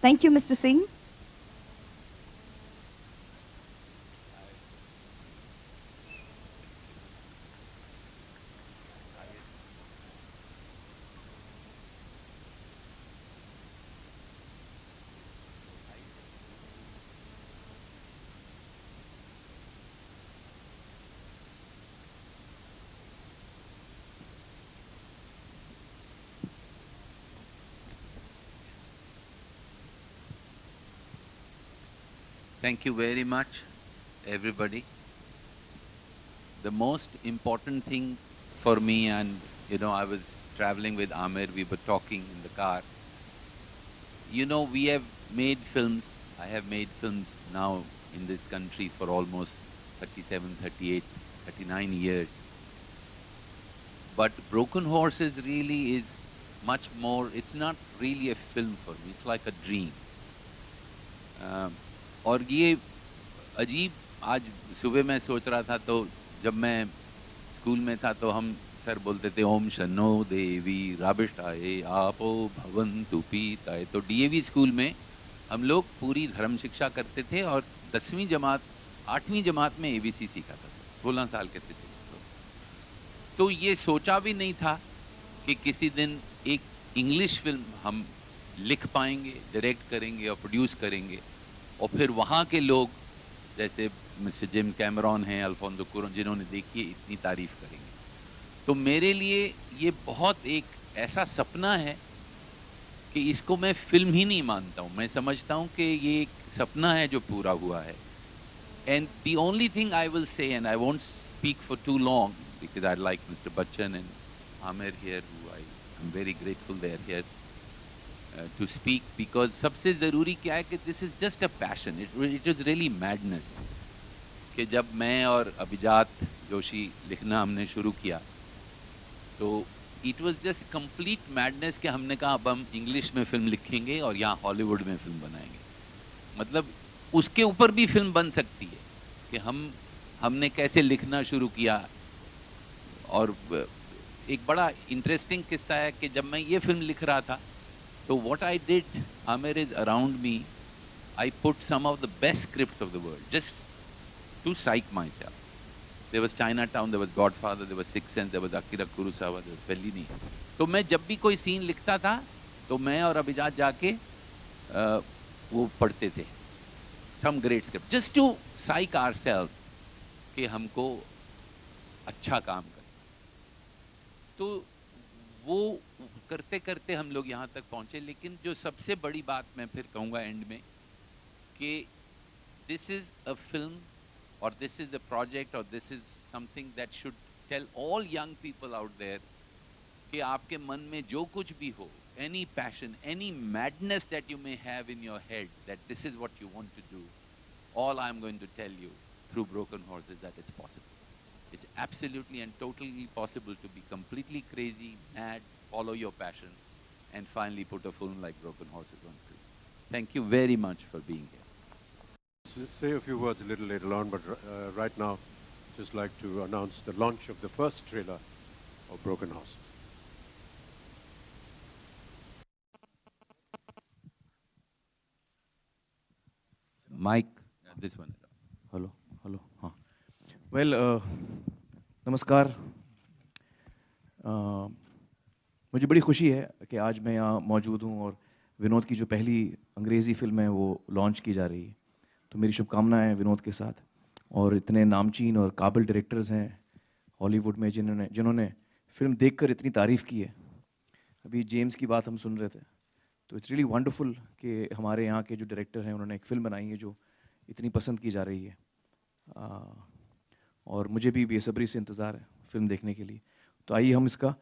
Thank you, Mr. Singh. Thank you very much, everybody. The most important thing for me, and I was traveling with Amir, we were talking in the car. We have made films. I have made films now in this country for almost 37, 38, 39 years. But Broken Horses really is much more, it's not really a film for me, it's like a dream. और ये अजीब, आज सुबह मैं सोच रहा था, तो जब मैं स्कूल में था तो हम सर बोलते थे ओम शनो देवी राबिष्ठाए आपो भवन्तु पीताए। तो डीएवी स्कूल में हम लोग पूरी धर्म शिक्षा करते थे और 10वीं जमात 8वीं जमात में एबीसी सीखा था। 16 साल के थे तो ये सोचा भी नहीं था कि किसी दिन एक इंग्लिश फिल्म हम लिख पाएंगे, डायरेक्ट करेंगे और प्रोड्यूस करेंगे, और फिर वहाँ के लोग जैसे मिस्टर जेम्स कैमरॉन हैं, अल्फोंसो कुआरॉन, जिन्होंने देखी है, इतनी तारीफ़ करेंगे। तो मेरे लिए ये बहुत एक ऐसा सपना है कि इसको मैं फिल्म ही नहीं मानता हूँ, मैं समझता हूँ कि ये एक सपना है जो पूरा हुआ है। And the only thing I will say, and I won't speak for too long because I like mister Bachchan and Aamir here, who I am very grateful they are here to speak, because सबसे ज़रूरी क्या है कि this is just a passion, it is really madness। कि जब मैं और अभिजात जोशी लिखना हमने शुरू किया तो it was just complete madness कि हमने कहा अब हम इंग्लिश में फिल्म लिखेंगे और यहाँ हॉलीवुड में फिल्म बनाएंगे। मतलब उसके ऊपर भी फिल्म बन सकती है कि हमने कैसे लिखना शुरू किया। और एक बड़ा इंटरेस्टिंग किस्सा है कि जब मैं ये फिल्म लिख रहा था, so what I did, Amir is around me, I put some of the best scripts of the world, just to psych myself. There was Chinatown, there was Godfather, there was Sixth Sense, there was Akira Kurosawa, there was Fellini. तो मैं जब भी कोई scene लिखता था, तो मैं और अभिजात जाके वो पढ़ते थे, some great script, just to psych ourselves कि हमको अच्छा काम करना। तो वो करते करते हम लोग यहाँ तक पहुँचे। लेकिन जो सबसे बड़ी बात मैं फिर कहूँगा एंड में कि दिस इज़ अ फिल्म और दिस इज़ अ प्रोजेक्ट और this is something that should tell all young people out there कि आपके मन में जो कुछ भी हो, any passion, any madness that you may have in your head, that this is what you want to do, all I'm going to tell you through Broken Horses that it's possible. It's absolutely and totally possible to be completely crazy, mad, follow your passion, and finally put a film like Broken Horses on screen. Thank you very much for being here. We'll say a few words a little later on, but right now, just like to announce the launch of the first trailer of Broken Horses. Mike, this one. Hello hello हाँ well नमस्कार। मुझे बड़ी खुशी है कि आज मैं यहाँ मौजूद हूँ और विनोद की जो पहली अंग्रेज़ी फ़िल्म है वो लॉन्च की जा रही है। तो मेरी शुभकामनाएं विनोद के साथ, और इतने नामचीन और काबिल डायरेक्टर्स हैं हॉलीवुड में जिन्होंने फ़िल्म देखकर इतनी तारीफ़ की है। अभी जेम्स की बात हम सुन रहे थे, तो इट्स रियली वंडरफुल कि हमारे यहाँ के जो डायरेक्टर हैं उन्होंने एक फ़िल्म बनाई है जो इतनी पसंद की जा रही है। और मुझे भी बेसब्री से इंतज़ार है फिल्म देखने के लिए। तो आइए हम इसका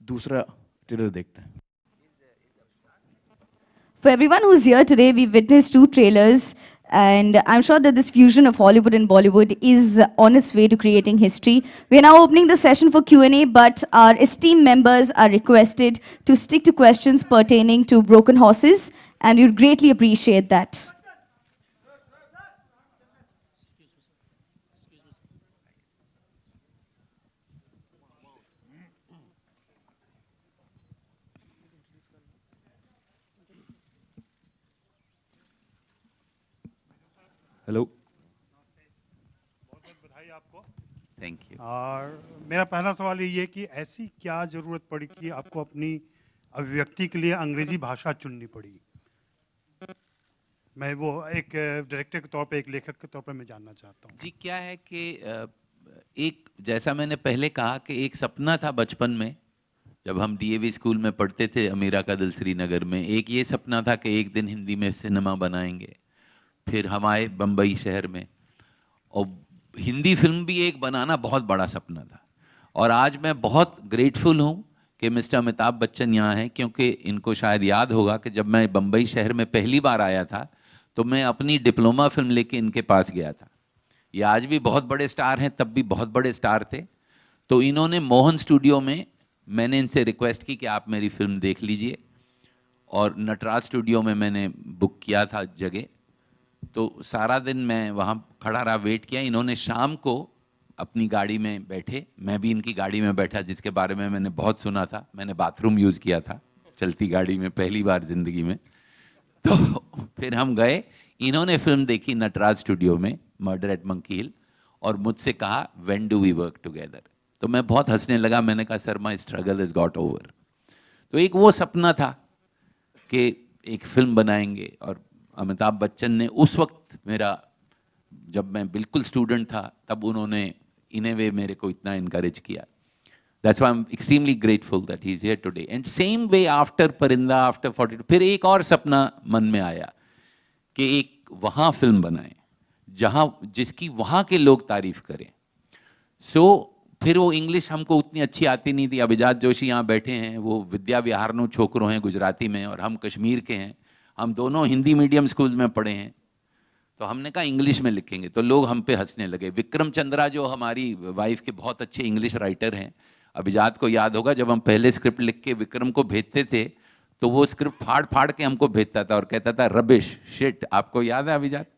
दूसरा ट्रेलर देखते हैं। For everyone who's here today, we witnessed 2 trailers, and I'm sure that this fusion of Hollywood and Bollywood is on its way to creating history. We are now opening the session for Q&A, but our esteemed members are requested to stick to questions pertaining to Broken Horses, and we would greatly appreciate that. Hello. बहुत बहुत बधाई आपको। Thank you. और मेरा पहला सवाल ये है कि ऐसी क्या ज़रूरत पड़ी कि आपको अपनी अभिव्यक्ति के लिए अंग्रेजी भाषा चुननी पड़ी? मैं वो एक डायरेक्टर के तौर पे, एक लेखक के तौर पे मैं जानना चाहता हूँ। जी, क्या है कि एक, जैसा मैंने पहले कहा कि एक सपना था बचपन में, जब हम डीएवी स्कूल में पढ़ते थे अमीरा का दिल श्रीनगर में, एक ये सपना था कि एक दिन हिंदी में सिनेमा बनाएंगे। फिर हम आए बम्बई शहर में, और हिंदी फिल्म भी एक बनाना बहुत बड़ा सपना था। और आज मैं बहुत ग्रेटफुल हूँ कि मिस्टर अमिताभ बच्चन यहाँ हैं, क्योंकि इनको शायद याद होगा कि जब मैं बम्बई शहर में पहली बार आया था तो मैं अपनी डिप्लोमा फिल्म लेके इनके पास गया था। ये आज भी बहुत बड़े स्टार हैं, तब भी बहुत बड़े स्टार थे। तो इन्होंने मोहन स्टूडियो में, मैंने इनसे रिक्वेस्ट की कि आप मेरी फिल्म देख लीजिए, और नटराज स्टूडियो में मैंने बुक किया था जगह। तो सारा दिन मैं वहाँ खड़ा रहा, वेट किया। इन्होंने शाम को अपनी गाड़ी में बैठे, मैं भी इनकी गाड़ी में बैठा, जिसके बारे में मैंने बहुत सुना था। मैंने बाथरूम यूज़ किया था चलती गाड़ी में पहली बार ज़िंदगी में। तो फिर हम गए, इन्होंने फिल्म देखी नटराज स्टूडियो में, मर्डर एट मंकी हिल, और मुझसे कहा when do we work together. तो मैं बहुत हंसने लगा, मैंने कहा sir my struggle is got over. तो एक वो सपना था कि एक फिल्म बनाएंगे, और अमिताभ बच्चन ने उस वक्त मेरा, जब मैं बिल्कुल स्टूडेंट था, तब उन्होंने इन ए वे मेरे को इतना इनकरेज किया। That's why I'm extremely grateful that he's here today. And same way after परिंदा, after 42, फिर एक और सपना मन में आया कि एक वहाँ फिल्म बनाएं जहाँ, जिसकी वहाँ के लोग तारीफ करें। फिर वो इंग्लिश हमको उतनी अच्छी आती नहीं थी। अभिजात जोशी यहाँ बैठे हैं, वो विद्या विहारनु छोकरो हैं गुजराती में, और हम कश्मीर के हैं। हम दोनों हिंदी मीडियम स्कूल में पढ़े हैं। तो हमने कहा इंग्लिश में लिखेंगे, तो लोग हम पे हंसने लगे। विक्रम चंद्रा जो हमारी वाइफ के बहुत अच्छे इंग्लिश राइटर हैं, अभिजात को याद होगा, जब हम पहले स्क्रिप्ट लिख के विक्रम को भेजते थे तो वो स्क्रिप्ट फाड़ फाड़ के हमको भेजता था और कहता था रबिश, शिट। आपको याद है अभिजात?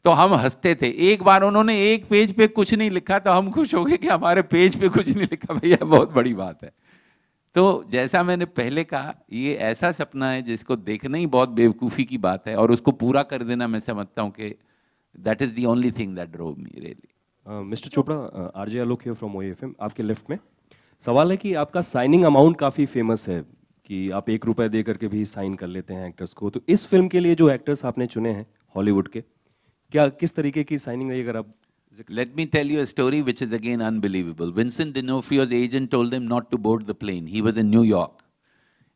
तो हम हंसते थे। एक बार उन्होंने एक पेज पे कुछ नहीं लिखा तो हम खुश हो गए कि हमारे पेज पे कुछ नहीं लिखा, भैया बहुत बड़ी बात है। तो जैसा मैंने पहले कहा, ये ऐसा सपना है जिसको देखना ही बहुत बेवकूफ़ी की बात है, और उसको पूरा कर देना मैं समझता हूँ कि that is the only thing that drove me really. Mister Chopra, RJ Alok here from OAFM, आपके लेफ्ट में सवाल है कि आपका साइनिंग अमाउंट काफ़ी फेमस है कि आप 1 रुपये दे करके भी साइन कर लेते हैं एक्टर्स को। तो इस फिल्म के लिए जो एक्टर्स आपने चुने हैं हॉलीवुड के, क्या किस तरीके की साइनिंग रही, अगर आप? Let me tell you a story which is again unbelievable. Vincent D'Onofrio's agent told him not to board the plane. He was in New York.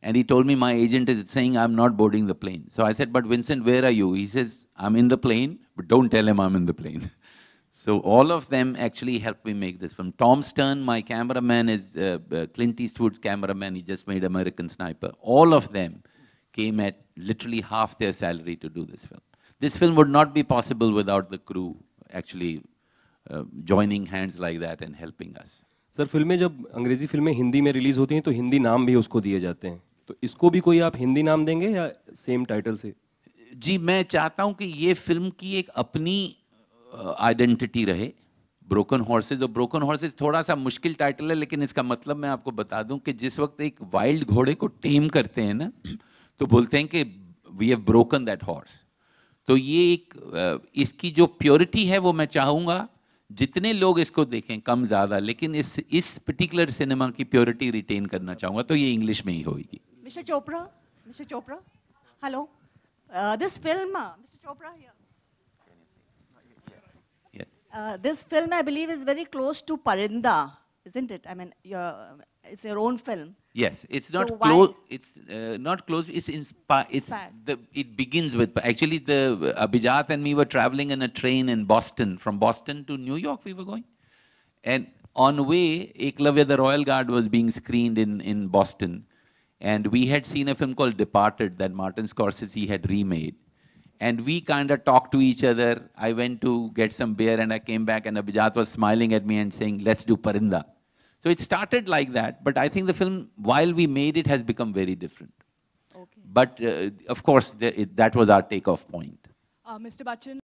And he told me, my agent is saying I'm not boarding the plane. So I said, but Vincent, where are you? He says, I'm in the plane, but don't tell him I'm in the plane. So all of them actually helped me make this film. Tom Stern, my cameraman, is Clint Eastwood's cameraman. He just made American Sniper. All of them came at literally half their salary to do this film. This film would not be possible without the crew actually joining hands like that and helping us. Sir, फिल्में जब अंग्रेजी फिल्में हिंदी में release होती हैं तो हिंदी नाम भी उसको दिए जाते हैं, तो इसको भी कोई आप हिंदी नाम देंगे या सेम टाइटल से? जी, मैं चाहता हूं कि ये फिल्म की एक अपनी आइडेंटिटी रहे, ब्रोकन हॉर्सेस। और ब्रोकन हॉर्सेस थोड़ा सा मुश्किल टाइटल है, लेकिन इसका मतलब मैं आपको बता दूं कि जिस वक्त एक वाइल्ड घोड़े को टेम करते हैं ना, तो बोलते हैं कि we have broken that horse. तो ये एक इसकी जो प्योरिटी है वो मैं चाहूँगा जितने लोग इसको देखें, कम ज़्यादा, लेकिन इस पर्टिकुलर सिनेमा की प्योरिटी रिटेन करना चाहूँगा, तो ये इंग्लिश में ही होगी। Mr. Chopra, hello. This film, Mr. Chopra here. This film, I believe, is very close to Parinda, isn't it? I mean, it's your own film. Yes, it's not So close. why- It's not close. It's inspired. Inspired. It begins with actually the Abhijat and me were traveling in a train in Boston. From Boston to New York, we were going, and on way, Eklavya the Royal Guard was being screened in Boston, and we had seen a film called Departed that Martin Scorsese had remade, and we kind of talked to each other. I went to get some beer, and I came back, and Abhijat was smiling at me and saying, "Let's do Parinda." So it started like that, but I think the film, while we made it, has become very different. Okay. But of course, that was our takeoff point. Mr. Bachchan,